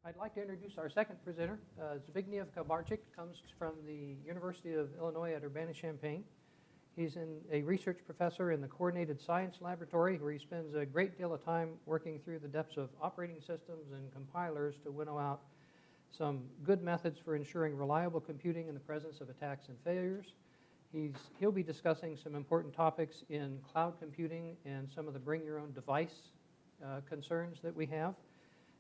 I'd like to introduce our second presenter. Zbigniew Kalbarczyk comes from the University of Illinois at Urbana-Champaign. He's a research professor in the Coordinated Science Laboratory, where he spends a great deal of time working through the depths of operating systems and compilers to winnow out some good methods for ensuring reliable computing in the presence of attacks and failures. He'll be discussing some important topics in cloud computing and some of the bring your own device concerns that we have.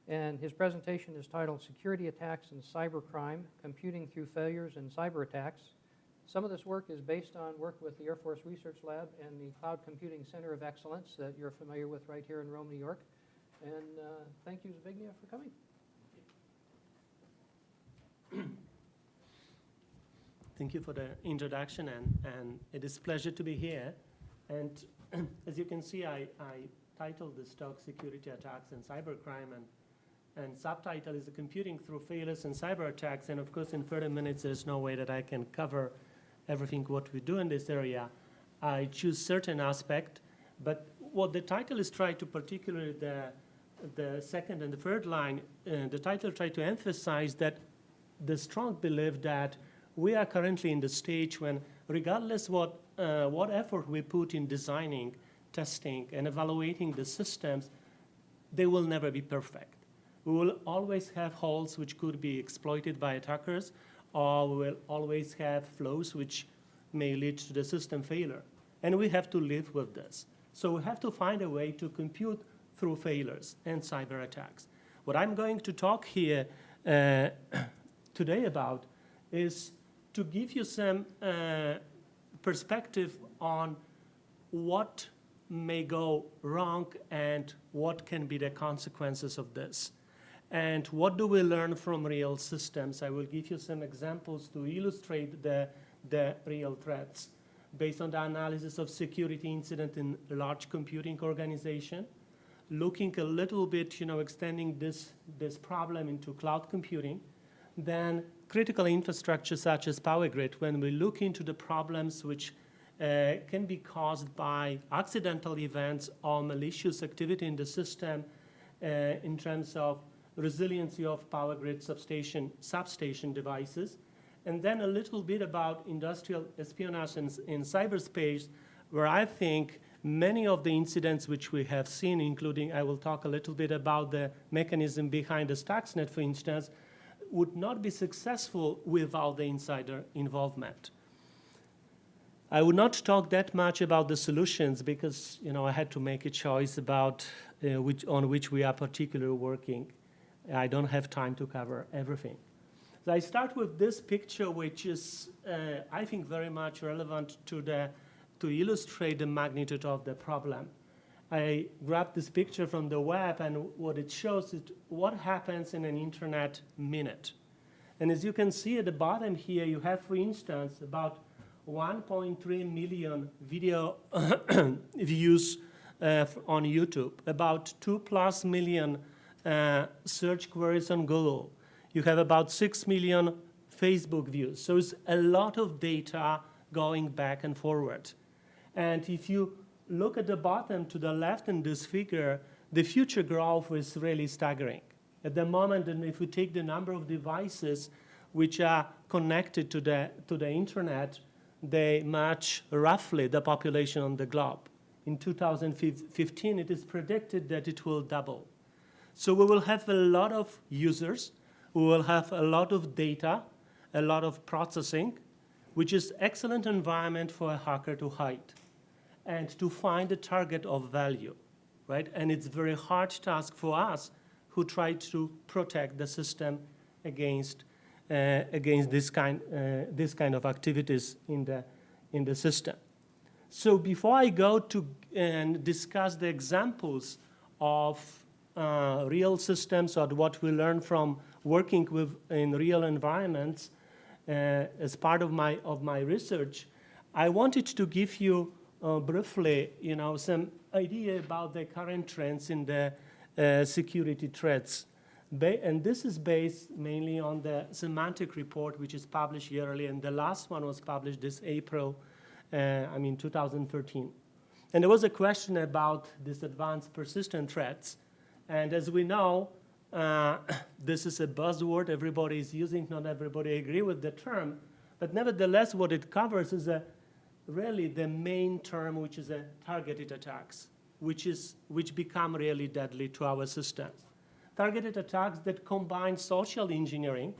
And his presentation is titled Security Attacks and Cybercrime, Computing Through Failures and Cyber Attacks. Some of this work is based on work with the Air Force Research Lab and the Cloud Computing Center of Excellence that you're familiar with right here in Rome, New York. And thank you, Zbigniew, for coming. Thank you for the introduction, and it is a pleasure to be here. And as you can see, I titled this talk Security Attacks and Cybercrime, and subtitle is Computing Through Failures and Cyber Attacks. And of course, in 30 minutes, there's no way that I can cover everything what we do in this area. I choose certain aspect, but what the title is trying to, particularly the second and the third line, the title tried to emphasize that the strong belief that we are currently in the stage when, regardless what effort we put in designing, testing, and evaluating the systems, they will never be perfect. We will always have holes which could be exploited by attackers, or we will always have flaws which may lead to the system failure. And we have to live with this. So we have to find a way to compute through failures and cyber attacks. What I'm going to talk here today about is to give you some perspective on what may go wrong and what can be the consequences of this. And what do we learn from real systems? I will give you some examples to illustrate the real threats based on the analysis of security incident in large computing organization, looking a little bit, extending this problem into cloud computing, then critical infrastructure such as power grid, when we look into the problems which can be caused by accidental events or malicious activity in the system in terms of resiliency of power grid substation devices, and then a little bit about industrial espionage in cyberspace, where I think many of the incidents which we have seen, including I will talk a little bit about the mechanism behind the Stuxnet, for instance, would not be successful without the insider involvement. I would not talk that much about the solutions because I had to make a choice about on which we are particularly working. I don't have time to cover everything. So I start with this picture, which is, I think, very much relevant to illustrate the magnitude of the problem. I grabbed this picture from the web, and what it shows is what happens in an internet minute. And as you can see at the bottom here, you have, for instance, about 1.3 million video views on YouTube, about 2+ million search queries on Google. You have about 6 million Facebook views. So it's a lot of data going back and forward. And if you look at the bottom to the left in this figure, the future growth is really staggering. At the moment, and if we take the number of devices which are connected to the internet, they match roughly the population on the globe. In 2015, it is predicted that it will double. So we will have a lot of users, we will have a lot of data, a lot of processing, which is excellent environment for a hacker to hide and to find a target of value, right? And it's a very hard task for us who try to protect the system against this kind of activities in the system. So before I go to and discuss the examples of real systems or what we learn from working in real environments as part of my research, I wanted to give you briefly, some idea about the current trends in the security threats. And this is based mainly on the semantic report, which is published yearly, and the last one was published this April, 2013. And there was a question about these advanced persistent threats. And as we know, This is a buzzword everybody is using. Not everybody agree with the term. But nevertheless, what it covers is really the main term, which is targeted attacks, which become really deadly to our systems. Targeted attacks that combine social engineering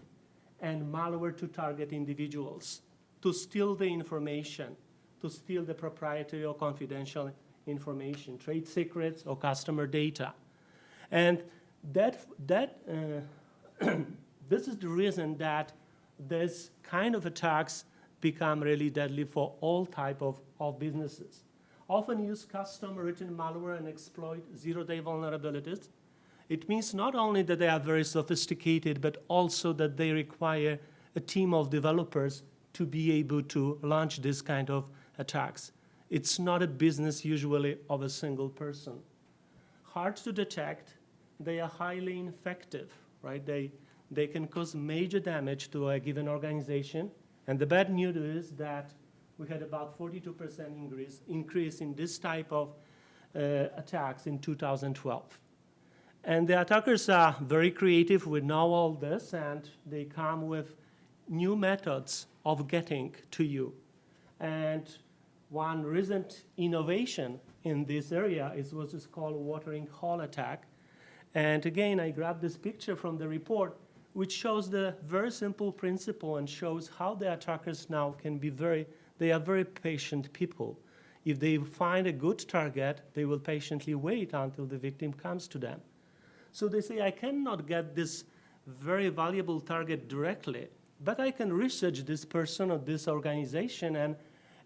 and malware to target individuals, to steal the information, to steal the proprietary or confidential information, trade secrets or customer data. And this is the reason that this kind of attacks become really deadly for all type of businesses. Often use custom written malware and exploit zero-day vulnerabilities. It means not only that they are very sophisticated, but also that they require a team of developers to be able to launch this kind of attacks. It's not a business usually of a single person. Hard to detect, they are highly infective, right? They can cause major damage to a given organization. And the bad news is that we had about 42% increase in this type of attacks in 2012. And the attackers are very creative. We know all this, and they come with new methods of getting to you. And one recent innovation in this area is what is called watering hole attack. And again, I grabbed this picture from the report, which shows the very simple principle and shows how the attackers now can be they are very patient people. If they find a good target, they will patiently wait until the victim comes to them. So they say, I cannot get this very valuable target directly, but I can research this person or this organization,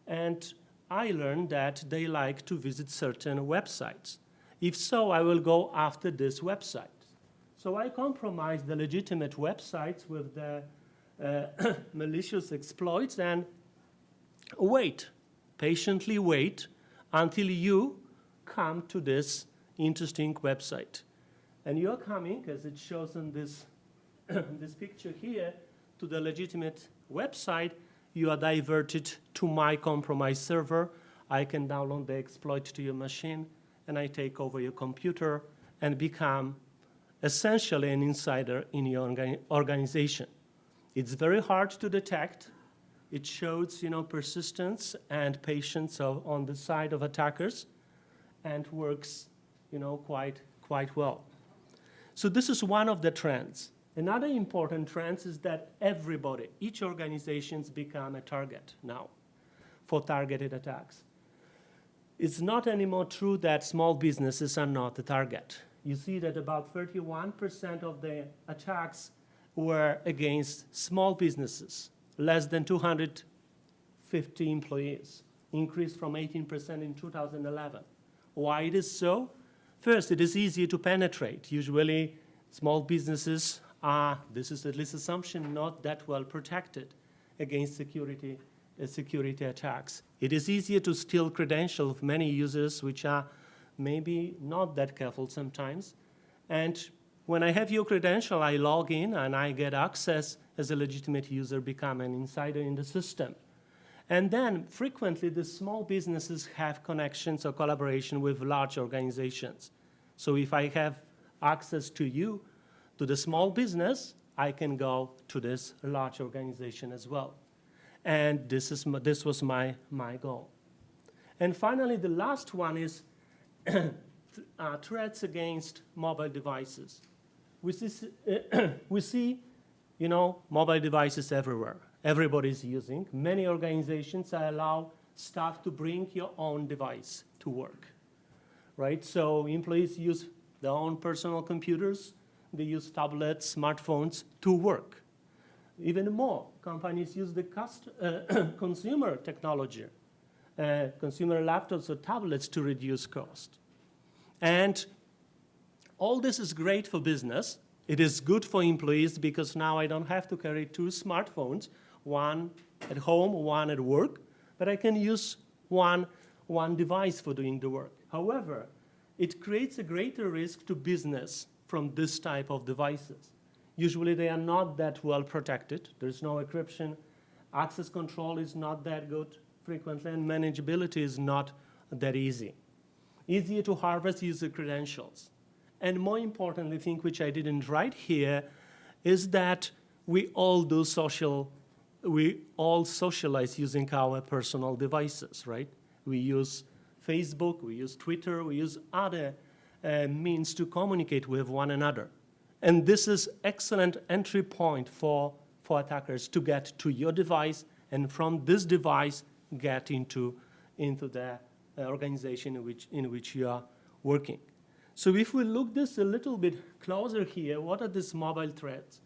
and I learned that they like to visit certain websites. If so, I will go after this website. So I compromise the legitimate websites with the malicious exploits and patiently wait until you come to this interesting website. And you're coming, as it shows in this, this picture here, to the legitimate website. You are diverted to my compromised server. I can download the exploit to your machine, and I take over your computer and become essentially an insider in your organization. It's very hard to detect. It shows, persistence and patience on the side of attackers, and works, quite well. So this is one of the trends. Another important trend is that each organization's become a target now for targeted attacks. It's not anymore true that small businesses are not a target. You see that about 31% of the attacks were against small businesses, less than 250 employees, increased from 18% in 2011. Why it is so? First, it is easier to penetrate. Usually, small businesses are, this is at least assumption, not that well protected against security attacks. It is easier to steal credentials of many users, which are maybe not that careful sometimes. And when I have your credential, I log in and I get access as a legitimate user, become an insider in the system. And then frequently the small businesses have connections or collaboration with large organizations. So if I have access to you, to the small business, I can go to this large organization as well. And this was my goal. And finally, the last one is threats against mobile devices. We see, mobile devices everywhere. Everybody's using. Many organizations allow staff to bring your own device to work, right? So employees use their own personal computers. They use tablets, smartphones to work. Even more, companies use the consumer technology, consumer laptops or tablets to reduce cost. And all this is great for business. It is good for employees because now I don't have to carry two smartphones, one at home, one at work, but I can use one device for doing the work. However, it creates a greater risk to business from this type of devices. Usually they are not that well protected. There's no encryption. Access control is not that good frequently, and manageability is not that easy. Easier to harvest user credentials. And more importantly, I think, which I didn't write here, is that we all socialize using our personal devices, right? We use Facebook, we use Twitter, we use other means to communicate with one another. And this is excellent entry point for attackers to get to your device, and from this device get into the organization in which you are working. So if we look this a little bit closer here, what are these mobile threats?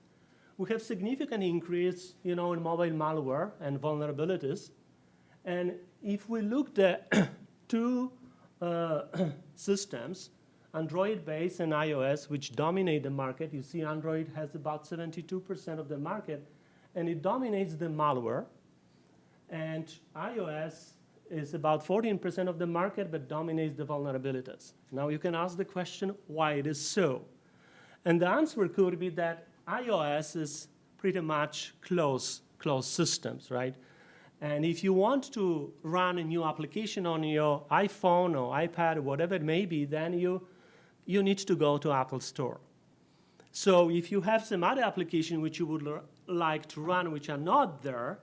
We have significant increase, in mobile malware and vulnerabilities. And if we look at two systems, Android-based and iOS, which dominate the market. You see Android has about 72% of the market, and it dominates the malware. And iOS is about 14% of the market, but dominates the vulnerabilities. Now you can ask the question, why it is so? And the answer could be that iOS is pretty much closed systems, right? And if you want to run a new application on your iPhone or iPad or whatever it may be, then you need to go to Apple Store. So if you have some other application which you would like to run which are not there,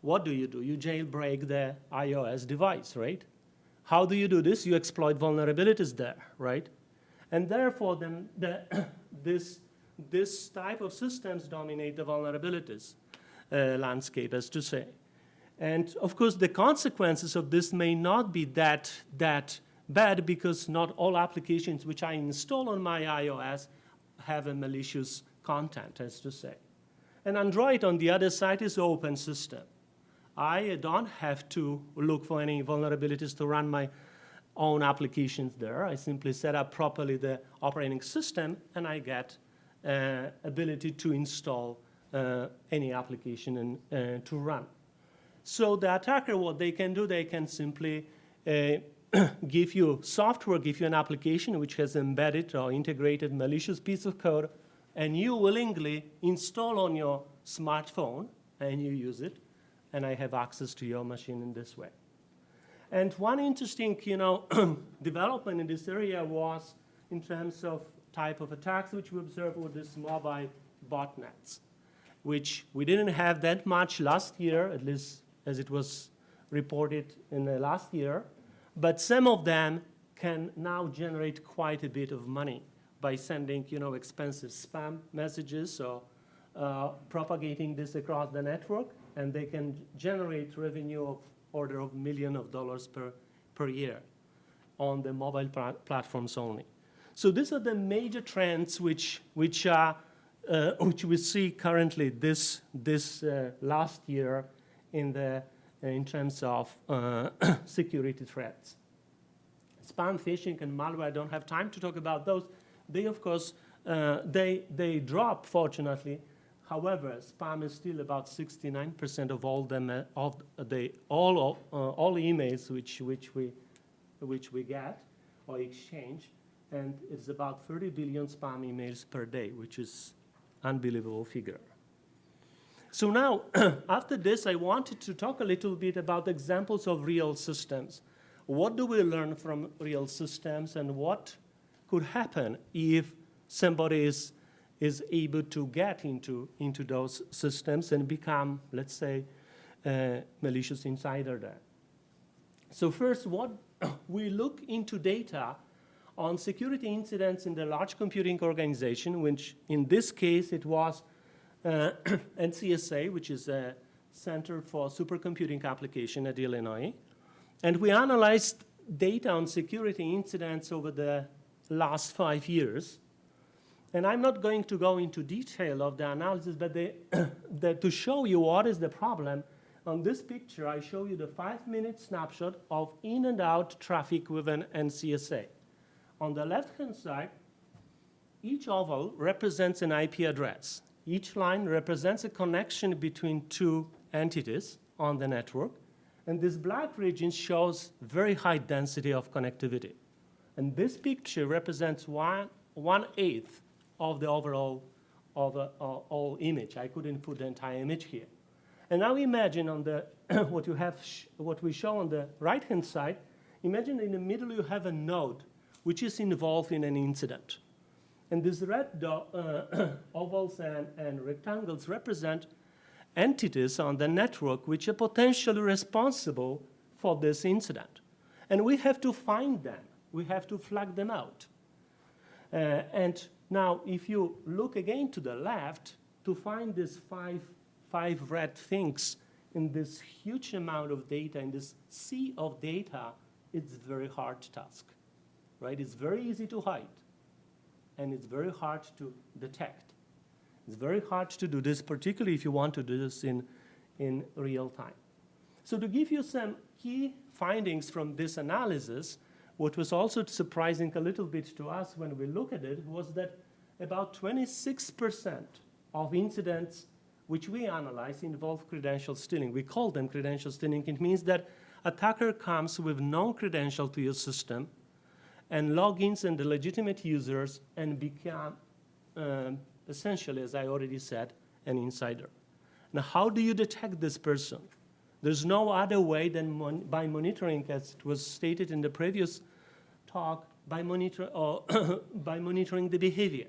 what do? You jailbreak the iOS device, right? How do you do this? You exploit vulnerabilities there, right? And therefore, then this type of systems dominate the vulnerabilities landscape, as to say. And of course, the consequences of this may not be that bad, because not all applications which I install on my iOS have a malicious content, as to say. And Android, on the other side, is an open system. I don't have to look for any vulnerabilities to run my own applications there. I simply set up properly the operating system, and I get ability to install any application and to run. So the attacker, what they can do, they can simply give you software, give you an application which has embedded or integrated malicious piece of code, and you willingly install on your smartphone, and you use it, and I have access to your machine in this way. And one interesting, development in this area was in terms of type of attacks which we observed with these mobile botnets, which we didn't have that much last year, at least as it was reported in the last year. But some of them can now generate quite a bit of money by sending, expensive spam messages or propagating this across the network, and they can generate revenue of order of millions of dollars per year on the mobile platforms only. So these are the major trends which we see currently this last year in terms of security threats. Spam, phishing, and malware, I don't have time to talk about those. They, of course, they drop, fortunately. However, spam is still about 69% of all emails which we get or exchange, and it's about 30 billion spam emails per day, which is unbelievable figure. So now, after this, I wanted to talk a little bit about examples of real systems. What do we learn from real systems, and what could happen if somebody is able to get into those systems and become, let's say, a malicious insider there? So first, we look into data on security incidents in the large computing organization, which in this case it was NCSA, which is a Center for Supercomputing Application at Illinois. And we analyzed data on security incidents over the last 5 years. And I'm not going to go into detail of the analysis, but to show you what is the problem, on this picture I show you the 5-minute snapshot of in and out traffic within NCSA. On the left-hand side, each oval represents an IP address. Each line represents a connection between two entities on the network. And this black region shows very high density of connectivity. And this picture represents 1/8 of the overall all image. I couldn't put the entire image here. And now imagine on the what we show on the right-hand side. Imagine in the middle you have a node which is involved in an incident. And these red ovals and rectangles represent entities on the network which are potentially responsible for this incident. And we have to find them. We have to flag them out. And now, if you look again to the left, to find these five red things in this huge amount of data, in this sea of data, it's a very hard task, right? It's very easy to hide, and it's very hard to detect. It's very hard to do this, particularly if you want to do this in real time. So to give you some key findings from this analysis, what was also surprising a little bit to us when we look at it was that about 26% of incidents which we analyze involve credential stealing. We call them credential stealing. It means that attacker comes with non-credential to your system and logins and the legitimate users and become essentially, as I already said, an insider. Now, how do you detect this person? There's no other way than by monitoring, as it was stated in the previous talk, by monitoring the behavior.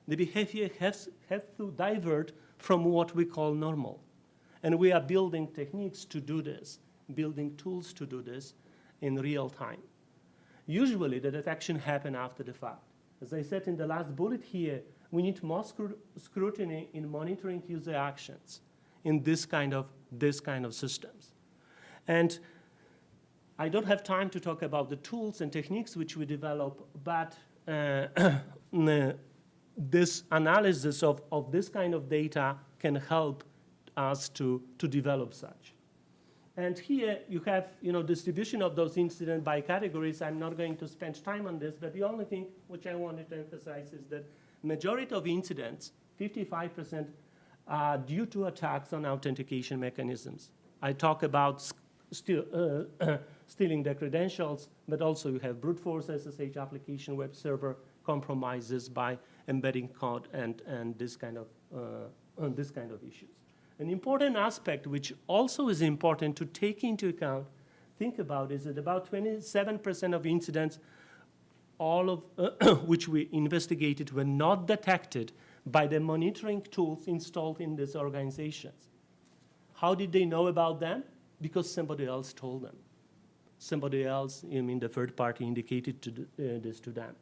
The behavior has to divert from what we call normal. And we are building techniques to do this, building tools to do this in real time. Usually, the detection happens after the fact. As I said in the last bullet here, we need more scrutiny in monitoring user actions in this kind of systems. And I don't have time to talk about the tools and techniques which we develop, but this analysis of this kind of data can help us to develop such. And here you have distribution of those incidents by categories. I'm not going to spend time on this, but the only thing which I wanted to emphasize is that majority of incidents, 55%, are due to attacks on authentication mechanisms. I talk about stealing the credentials, but also you have brute force SSH application web server compromises by embedding code and this kind of issues. An important aspect which also is important to take into account, think about, is that about 27% of incidents, all of which we investigated, were not detected by the monitoring tools installed in these organizations. How did they know about them? Because somebody else told them. Somebody else, the third party, indicated this to them.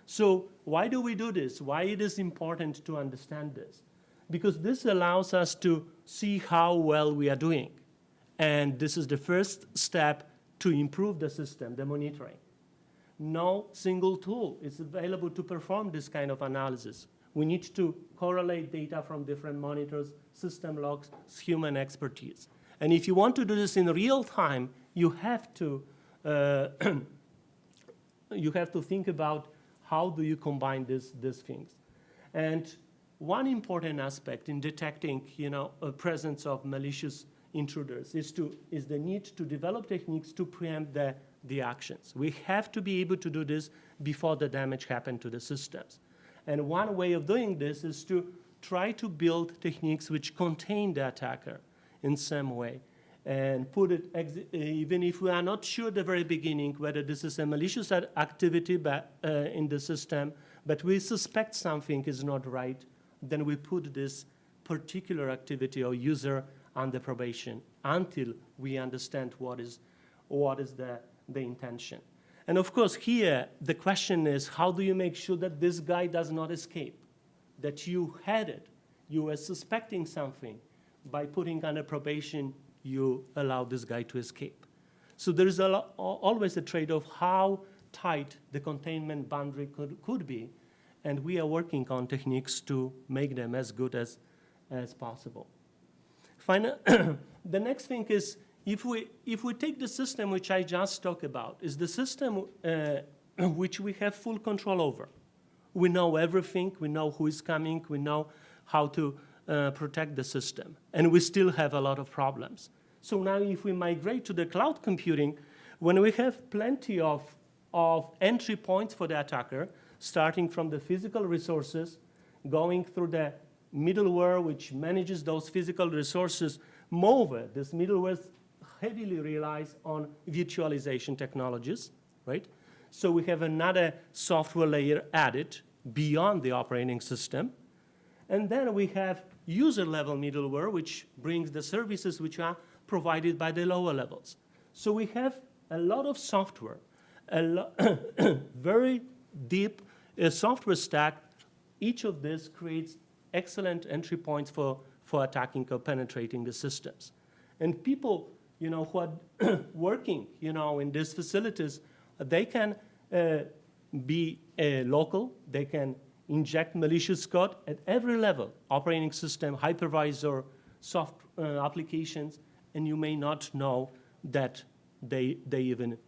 So why do we do this? Why it is important to understand this? Because this allows us to see how well we are doing. And this is the first step to improve the system, the monitoring. No single tool is available to perform this kind of analysis. We need to correlate data from different monitors, system logs, human expertise. And if you want to do this in real time, you have to think about how do you combine these things. And one important aspect in detecting, a presence of malicious intruders is the need to develop techniques to preempt the actions. We have to be able to do this before the damage happens to the systems. And one way of doing this is to try to build techniques which contain the attacker in some way and put it, even if we are not sure at the very beginning whether this is a malicious activity in the system, but we suspect something is not right, then we put this particular activity or user under probation until we understand what is the intention. And of course, here, the question is, how do you make sure that this guy does not escape? That you had it, you were suspecting something. By putting under probation, you allow this guy to escape. So there is always a trade-off how tight the containment boundary could be, and we are working on techniques to make them as good as possible. Finally, the next thing is, if we take the system which I just talked about, is the system which we have full control over. We know everything, we know who is coming, we know how to protect the system, and we still have a lot of problems. So now if we migrate to the cloud computing, when we have plenty of entry points for the attacker, starting from the physical resources, going through the middleware which manages those physical resources, moreover, this middleware heavily relies on virtualization technologies, right? So we have another software layer added beyond the operating system. And then we have user-level middleware, which brings the services which are provided by the lower levels. So we have a lot of software, very deep software stack. Each of this creates excellent entry points for attacking or penetrating the systems. And people, who are working, in these facilities, they can be local. They can inject malicious code at every level, operating system, hypervisor, soft applications, and you may not know that they even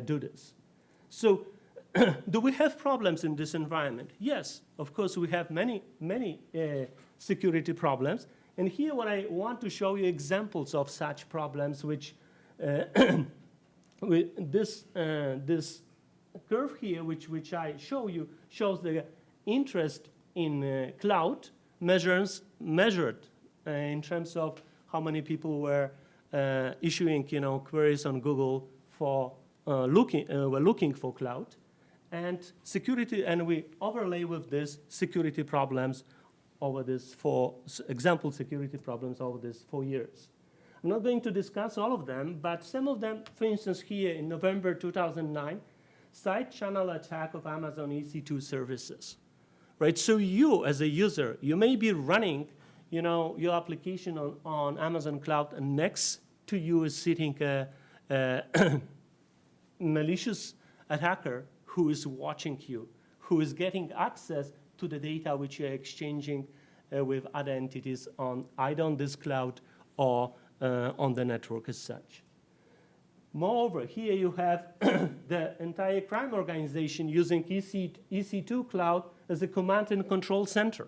do this. So do we have problems in this environment? Yes, of course, we have many security problems. And here what I want to show you examples of such problems, which this curve here, which I show you, shows the interest in cloud measured in terms of how many people were issuing queries on Google for were looking for cloud, and security, and we overlay with this security problems over this example security problems over this 4 years. I'm not going to discuss all of them, but some of them, for instance, here in November 2009, side channel attack of Amazon EC2 services, right? So you, as a user, you may be running, your application on Amazon Cloud, and next to you is sitting a malicious attacker who is watching you, who is getting access to the data which you're exchanging with other entities either on this cloud or on the network as such. Moreover, here you have the entire crime organization using EC2 cloud as a command and control center.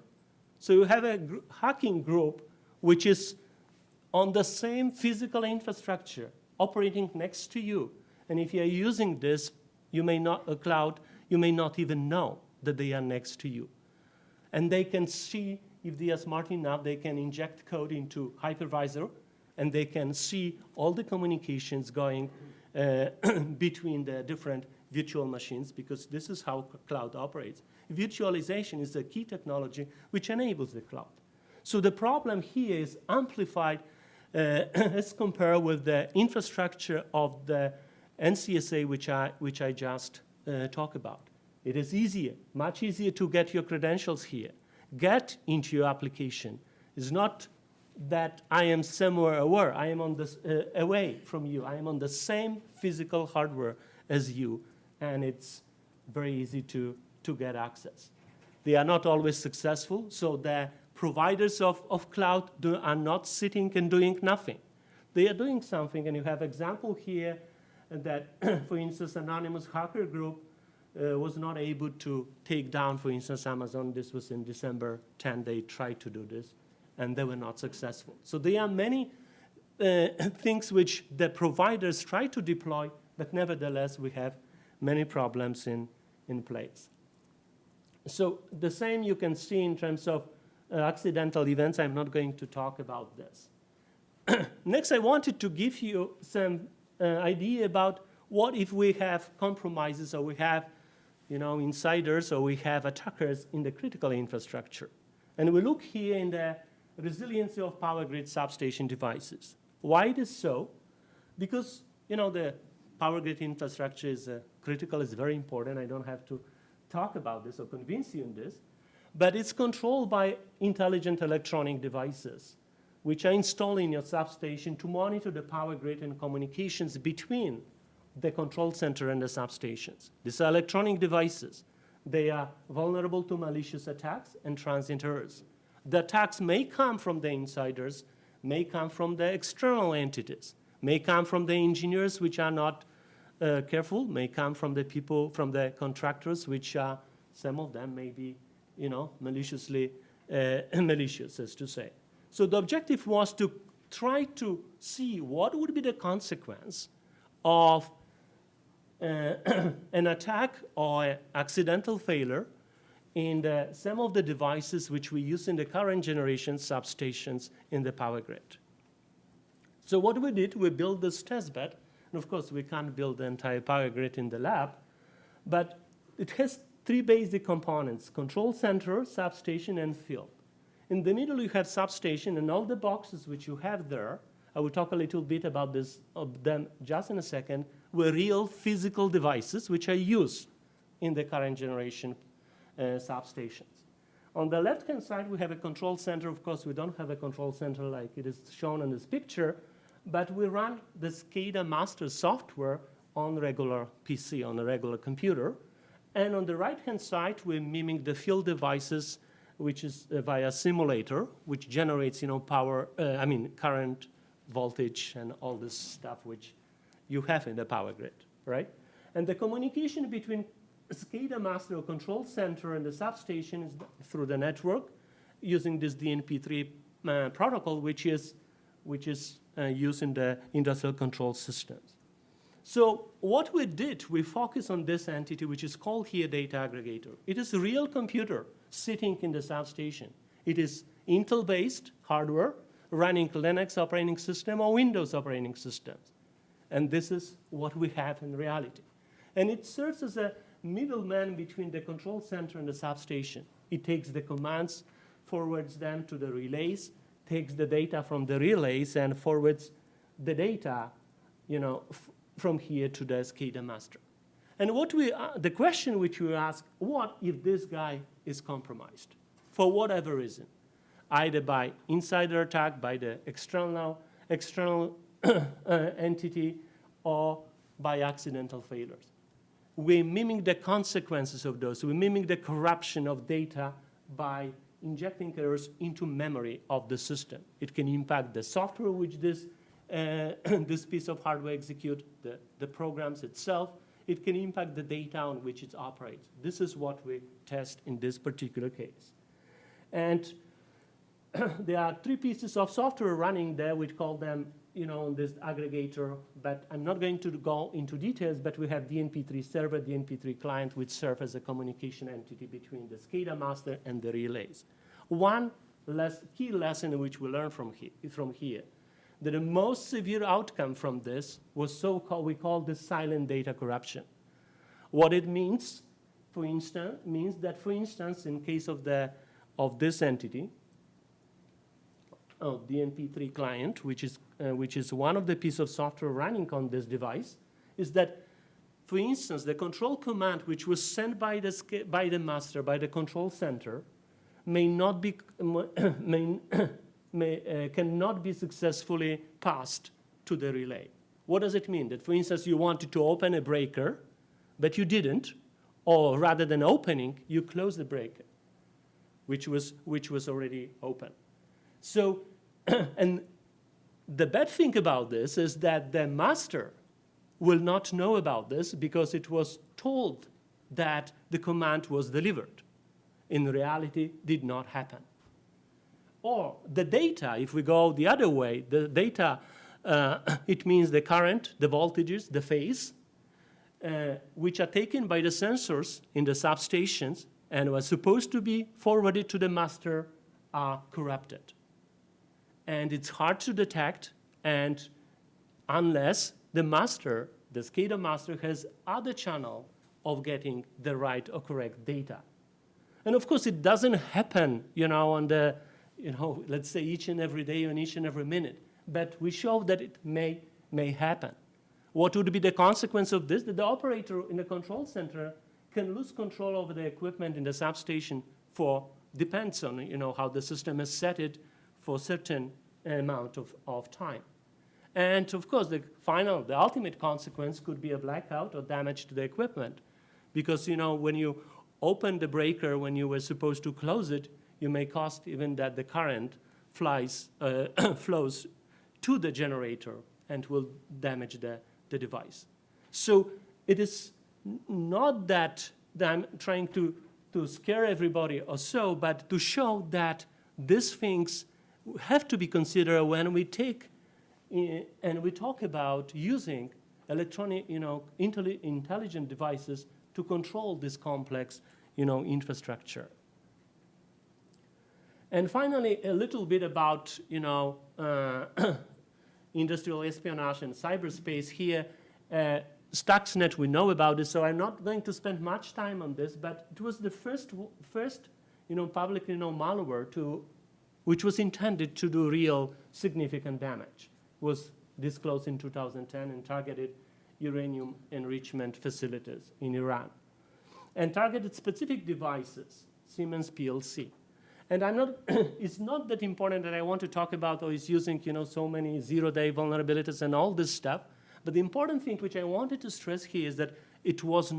So you have a hacking group which is on the same physical infrastructure operating next to you. And if you are using this, cloud, you may not even know that they are next to you. And they can see, if they are smart enough, they can inject code into hypervisor, and they can see all the communications going between the different virtual machines, because this is how cloud operates. Virtualization is the key technology which enables the cloud. So the problem here is amplified as compared with the infrastructure of the NCSA, which I just talked about. It is easier, much easier to get your credentials here, get into your application. It's not that I am somewhere aware. I am on this, away from you. I am on the same physical hardware as you, and it's very easy to get access. They are not always successful, so the providers of cloud are not sitting and doing nothing. They are doing something, and you have example here that, for instance, anonymous hacker group was not able to take down, for instance, Amazon. This was in December 10. They tried to do this, and they were not successful. So there are many things which the providers try to deploy, but nevertheless, we have many problems in place. So the same you can see in terms of accidental events. I'm not going to talk about this. Next, I wanted to give you some idea about what if we have compromises, or we have insiders, or we have attackers in the critical infrastructure. And we look here in the resiliency of power grid substation devices. Why it is so? Because the power grid infrastructure is critical, is very important. I don't have to talk about this or convince you in this. But it's controlled by intelligent electronic devices, which are installed in your substation to monitor the power grid and communications between the control center and the substations. These are electronic devices. They are vulnerable to malicious attacks and transient errors. The attacks may come from the insiders, may come from the external entities, may come from the engineers which are not careful, may come from the people, from the contractors, which are, some of them may be, maliciously malicious, as to say. So the objective was to try to see what would be the consequence of an attack or accidental failure in some of the devices which we use in the current generation substations in the power grid. So what we did, we built this testbed. And of course, we can't build the entire power grid in the lab, but it has three basic components: control center, substation, and field. In the middle, you have substation, and all the boxes which you have there, I will talk a little bit about them just in a second, were real physical devices which are used in the current generation substations. On the left-hand side, we have a control center. Of course, we don't have a control center like it is shown in this picture, but we run the SCADA master software on regular PC, on a regular computer. And on the right-hand side, we're miming the field devices, which is via simulator, which generates, power, current, voltage, and all this stuff which you have in the power grid, right? And the communication between SCADA master or control center and the substation is through the network using this DNP3 protocol, which is used in the industrial control systems. So what we did, we focus on this entity, which is called here data aggregator. It is a real computer sitting in the substation. It is Intel-based hardware running Linux operating system or Windows operating systems. And this is what we have in reality. And it serves as a middleman between the control center and the substation. It takes the commands, forwards them to the relays, takes the data from the relays, and forwards the data, from here to the SCADA master. And the question which we ask, what if this guy is compromised for whatever reason, either by insider attack, by the external entity, or by accidental failures? We mimic the consequences of those. We mimic the corruption of data by injecting errors into memory of the system. It can impact the software which this piece of hardware executes, the programs itself. It can impact the data on which it operates. This is what we test in this particular case. And there are three pieces of software running there. We call them, this aggregator. But I'm not going to go into details, but we have DNP3 server, DNP3 client, which serve as a communication entity between the SCADA master and the relays. One key lesson which we learn from here, that the most severe outcome from this was we call this silent data corruption. What it means, for instance, in case of this entity, DNP3 client, which is one of the pieces of software running on this device, is that, for instance, the control command which was sent by the master, by the control center, cannot be successfully passed to the relay. What does it mean? That, for instance, you wanted to open a breaker, but you didn't, or rather than opening, you closed the breaker, which was already open. So, and the bad thing about this is that the master will not know about this because it was told that the command was delivered. In reality, did not happen. Or the data, if we go the other way, the data, it means the current, the voltages, the phase, which are taken by the sensors in the substations and were supposed to be forwarded to the master, are corrupted. And it's hard to detect, and unless the master, the SCADA master, has other channel of getting the right or correct data. And of course, it doesn't happen, on the, let's say each and every day and each and every minute. But we show that it may happen. What would be the consequence of this? That the operator in the control center can lose control over the equipment in the substation depends on, how the system has set it for a certain amount of time. And of course, the ultimate consequence could be a blackout or damage to the equipment. Because, when you open the breaker when you were supposed to close it, you may cost even that the current flows to the generator and will damage the device. So it is not that I'm trying to scare everybody or so, but to show that these things have to be considered when we take and we talk about using electronic, intelligent devices to control this complex, infrastructure. And finally, a little bit about, industrial espionage and cyberspace here. Stuxnet, we know about it, so I'm not going to spend much time on this, but it was the first publicly known malware which was intended to do real significant damage. It was disclosed in 2010 and targeted uranium enrichment facilities in Iran and targeted specific devices, Siemens PLC. And it's not that important that I want to talk about, it's using, so many zero-day vulnerabilities and all this stuff. But the important thing which I wanted to stress here is that it was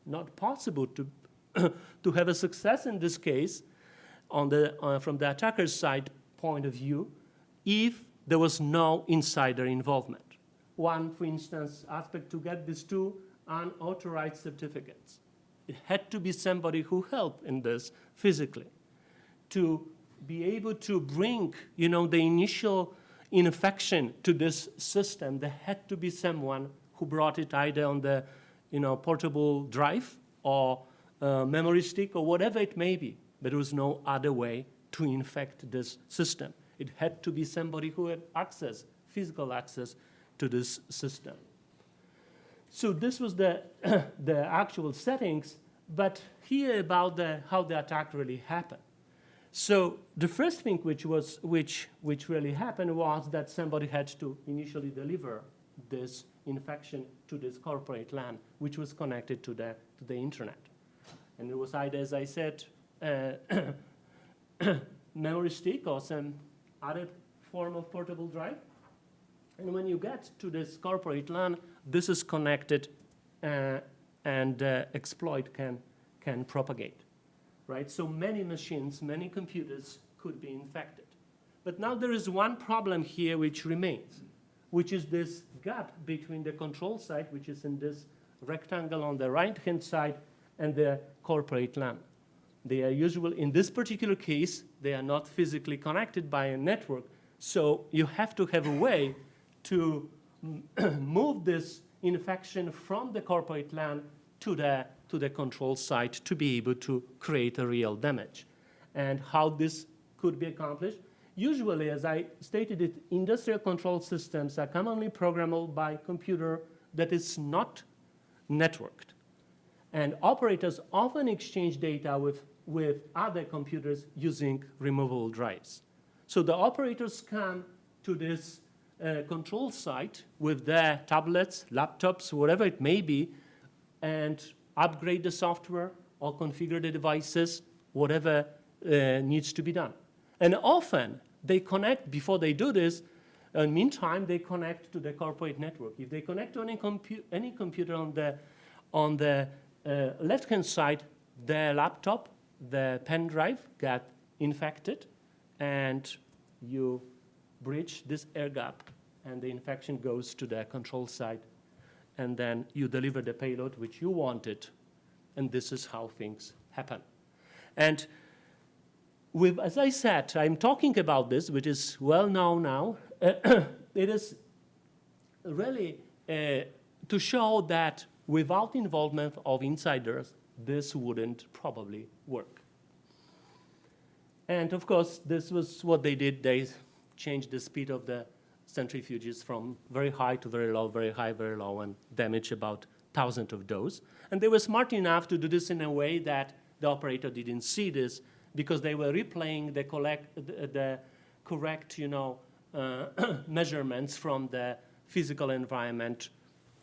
not possible to have a success in this case from the attacker's side point of view if there was no insider involvement. One, for instance, aspect to get these two unauthorized certificates. It had to be somebody who helped in this physically to be able to bring, the initial infection to this system. There had to be someone who brought it either on the, portable drive or memory stick or whatever it may be. But there was no other way to infect this system. It had to be somebody who had access, physical access to this system. So this was the actual settings, but here about how the attack really happened. So the first thing which really happened was that somebody had to initially deliver this infection to this corporate LAN, which was connected to the internet. And it was either, as I said, memory stick or some other form of portable drive. And when you get to this corporate LAN, this is connected and exploit can propagate, right? So many machines, many computers could be infected. But now there is one problem here which remains, which is this gap between the control site, which is in this rectangle on the right-hand side, and the corporate LAN. They are usually, in this particular case, they are not physically connected by a network. So you have to have a way to move this infection from the corporate LAN to the control site to be able to create a real damage. And how this could be accomplished? Usually, as I stated it, industrial control systems are commonly programmable by a computer that is not networked. And operators often exchange data with other computers using removable drives. So the operators come to this control site with their tablets, laptops, whatever it may be, and upgrade the software or configure the devices, whatever needs to be done. And often they connect, before they do this, in the meantime, they connect to the corporate network. If they connect to any computer on the left-hand side, their laptop, the pen drive got infected, and you breach this air gap, and the infection goes to the control side, and then you deliver the payload which you wanted, and this is how things happen. And as I said, I'm talking about this, which is well known now. It is really to show that without involvement of insiders, this wouldn't probably work. And of course, this was what they did. They changed the speed of the centrifuges from very high to very low, very high, very low, and damaged about 1,000 of those. And they were smart enough to do this in a way that the operator didn't see this, because they were replaying the correct measurements from the physical environment.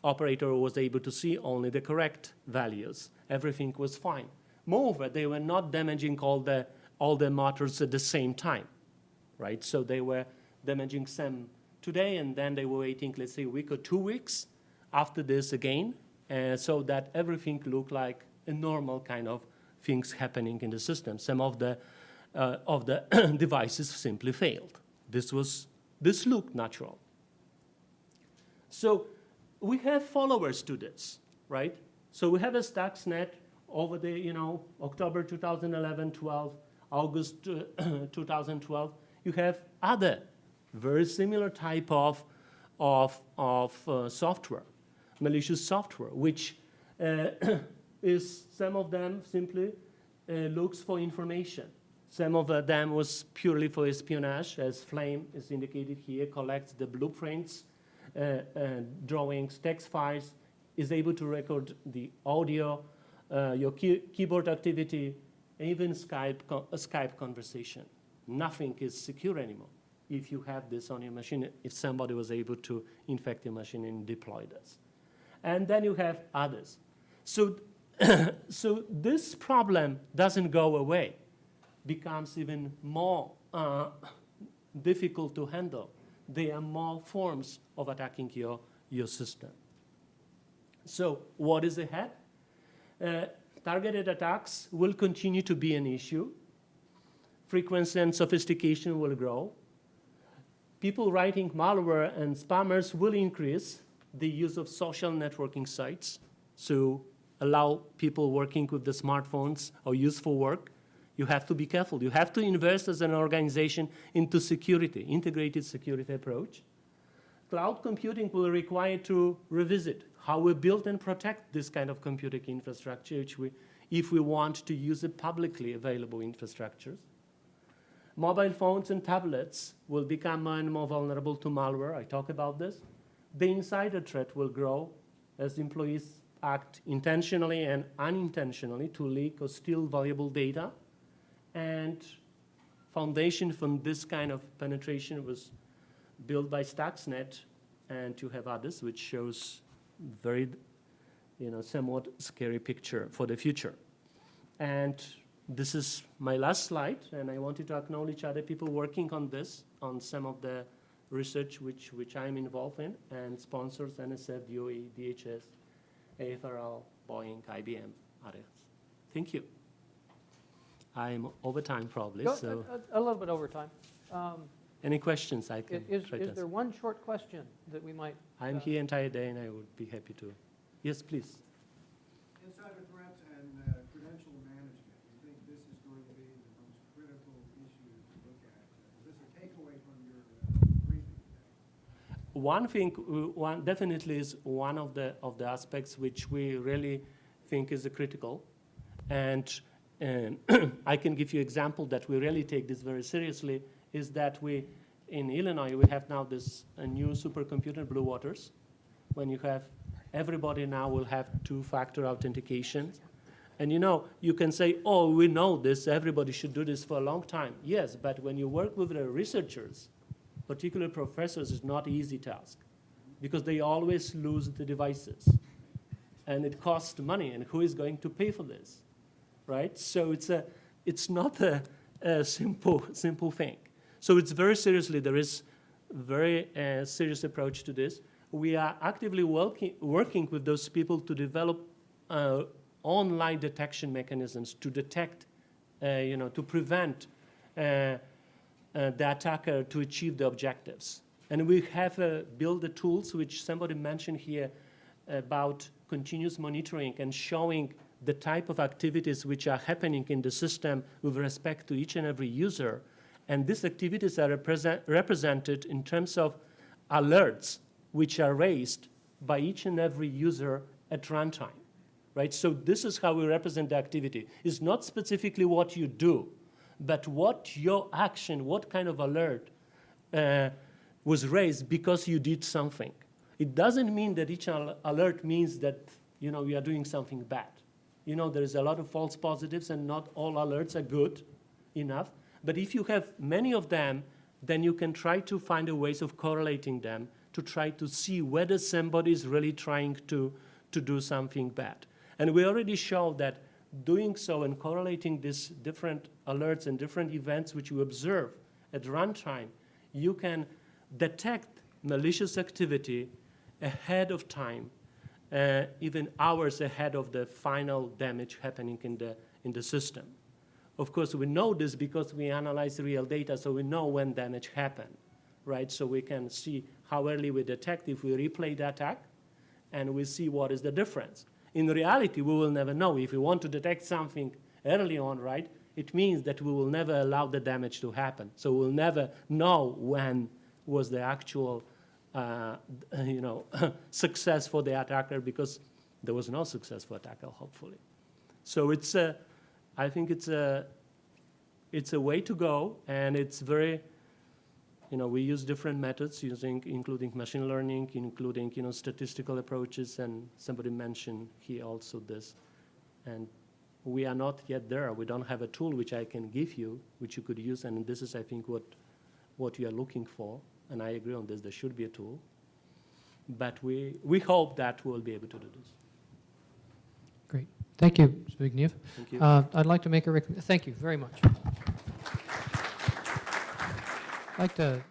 Operator was able to see only the correct values. Everything was fine. Moreover, they were not damaging all the motors at the same time, right? So they were damaging some today, and then they were waiting, let's say, a week or 2 weeks after this again, so that everything looked like a normal kind of things happening in the system. Some of the devices simply failed. This looked natural. So we have followers to this, right? So we have a Stuxnet over the, October 2011, 12, August 2012. You have other very similar type of software, malicious software, which is, some of them simply looks for information. Some of them was purely for espionage, as Flame is indicated here, collects the blueprints drawings, text files, is able to record the audio, your keyboard activity, even Skype conversation. Nothing is secure anymore if you have this on your machine, if somebody was able to infect your machine and deploy this. And then you have others. So, so this problem doesn't go away, becomes even more difficult to handle. There are more forms of attacking your system. So what is ahead? Targeted attacks will continue to be an issue. Frequency and sophistication will grow. People writing malware and spammers will increase the use of social networking sites. So allow people working with the smartphones or useful work. You have to be careful. You have to invest as an organization into security, integrated security approach. Cloud computing will require to revisit how we build and protect this kind of computing infrastructure if we want to use it publicly available infrastructures. Mobile phones and tablets will become more and more vulnerable to malware. I talk about this. The insider threat will grow as employees act intentionally and unintentionally to leak or steal valuable data. And foundation from this kind of penetration was built by Stuxnet, and you have others, which shows very, somewhat scary picture for the future. And this is my last slide, and I wanted to acknowledge other people working on this, on some of the research which I'm involved in, and sponsors, NSF, DOE, DHS, AFRL, Boeing, IBM, others. Thank you. I'm over time probably, so. A little bit over time. Any questions I can Is try to answer. there one short question that we might? I'm here entire day and I would be happy to. Yes, please. Insider threats and credential management. You think this is going to be the most critical issue to look at? Is this a takeaway from your briefing today? One thing, definitely is one of the aspects which we really think is critical. And I can give you an example that we really take this very seriously, is that in Illinois, we have now this new supercomputer, Blue Waters, when you have, everybody now will have two-factor authentication. And you can say, oh, we know this, everybody should do this for a long time. Yes, but when you work with the researchers, particularly professors, it's not an easy task because they always lose the devices. And it costs money, and who is going to pay for this, right? So it's not a simple thing. So it's very seriously, there is a very serious approach to this. We are actively working with those people to develop online detection mechanisms to detect, to prevent the attacker to achieve the objectives. And we have built the tools which somebody mentioned here about continuous monitoring and showing the type of activities which are happening in the system with respect to each and every user. And these activities are represented in terms of alerts which are raised by each and every user at runtime, right? So this is how we represent the activity. It's not specifically what you do, but what your action, what kind of alert was raised because you did something. It doesn't mean that each alert means that you are doing something bad. There is a lot of false positives, and not all alerts are good enough. But if you have many of them, then you can try to find a ways of correlating them to try to see whether somebody is really trying to do something bad. And we already showed that doing so and correlating these different alerts and different events which you observe at runtime, you can detect malicious activity ahead of time, even hours ahead of the final damage happening in the system. Of course, we know this because we analyze real data, so we know when damage happened, right? So we can see how early we detect if we replay the attack, and we see what is the difference. In reality, we will never know. If we want to detect something early on, right, it means that we will never allow the damage to happen. So we'll never know when was the actual success for the attacker, because there was no success for attacker, hopefully. So I think it's a way to go, and it's very We use different methods, including machine learning, including statistical approaches, and somebody mentioned here also this. And we are not yet there. We don't have a tool which I can give you, which you could use, and this is, I think, what you are looking for. And I agree on this. There should be a tool, but we hope that we'll be able to do this. Great. Thank you, Zbigniew. Thank you. I'd like to make a recommendation. Thank you very much. I'd like to